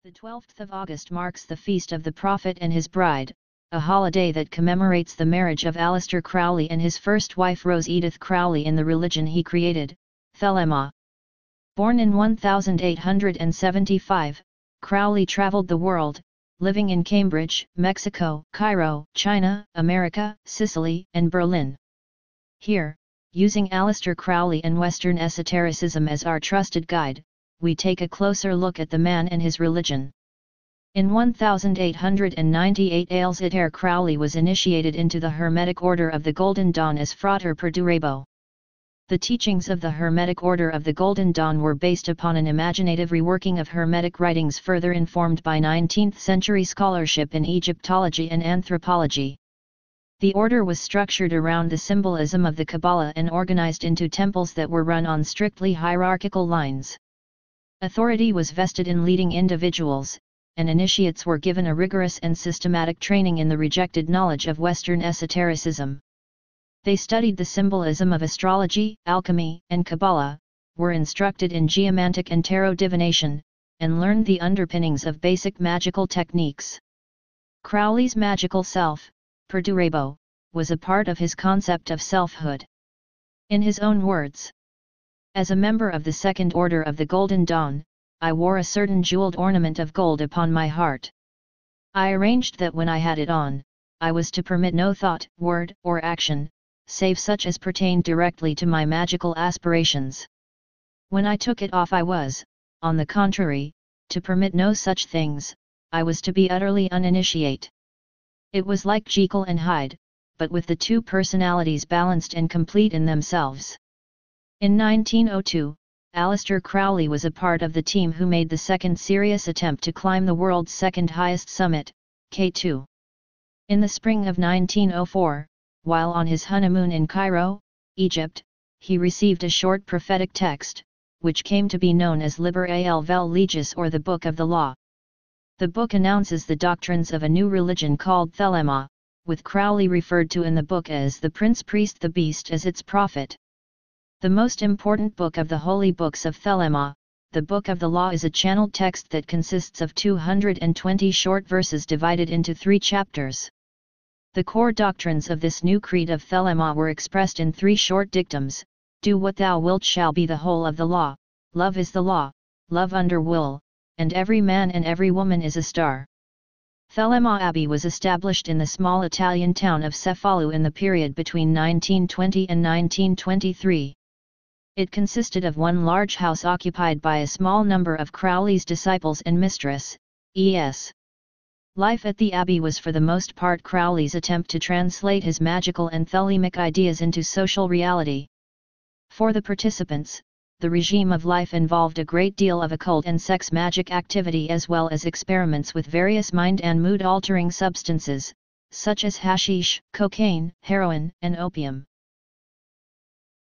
The 12th of August marks the feast of the Prophet and his bride, a holiday that commemorates the marriage of Aleister Crowley and his first wife Rose Edith Crowley in the religion he created, Thelema. Born in 1875, Crowley traveled the world, living in Cambridge, Mexico, Cairo, China, America, Sicily, and Berlin. Here, using Aleister Crowley and Western esotericism as our trusted guide, we take a closer look at the man and his religion. In 1898 Aleister Crowley was initiated into the Hermetic Order of the Golden Dawn as Frater Perdurabo. The teachings of the Hermetic Order of the Golden Dawn were based upon an imaginative reworking of Hermetic writings further informed by 19th-century scholarship in Egyptology and anthropology. The order was structured around the symbolism of the Kabbalah and organized into temples that were run on strictly hierarchical lines. Authority was vested in leading individuals, and initiates were given a rigorous and systematic training in the rejected knowledge of Western esotericism. They studied the symbolism of astrology, alchemy, and Kabbalah, were instructed in geomantic and tarot divination, and learned the underpinnings of basic magical techniques. Crowley's magical self, Perdurabo, was a part of his concept of selfhood. In his own words, "As a member of the Second Order of the Golden Dawn, I wore a certain jeweled ornament of gold upon my heart. I arranged that when I had it on, I was to permit no thought, word, or action, save such as pertained directly to my magical aspirations. When I took it off I was, on the contrary, to permit no such things, I was to be utterly uninitiate. It was like Jekyll and Hyde, but with the two personalities balanced and complete in themselves." In 1902, Aleister Crowley was a part of the team who made the second serious attempt to climb the world's second highest summit, K2. In the spring of 1904, while on his honeymoon in Cairo, Egypt, he received a short prophetic text, which came to be known as Liber al vel Legis, or the Book of the Law. The book announces the doctrines of a new religion called Thelema, with Crowley referred to in the book as the Prince Priest, the Beast as its prophet. The most important book of the holy books of Thelema, the Book of the Law, is a channeled text that consists of 220 short verses divided into 3 chapters. The core doctrines of this new creed of Thelema were expressed in 3 short dictums: "Do what thou wilt shall be the whole of the law, love is the law, love under will, and every man and every woman is a star." Thelema Abbey was established in the small Italian town of Cefalù in the period between 1920 and 1923. It consisted of one large house occupied by a small number of Crowley's disciples and mistress, E.S. Life at the Abbey was for the most part Crowley's attempt to translate his magical and Thelemic ideas into social reality. For the participants, the regime of life involved a great deal of occult and sex magic activity, as well as experiments with various mind and mood-altering substances, such as hashish, cocaine, heroin, and opium.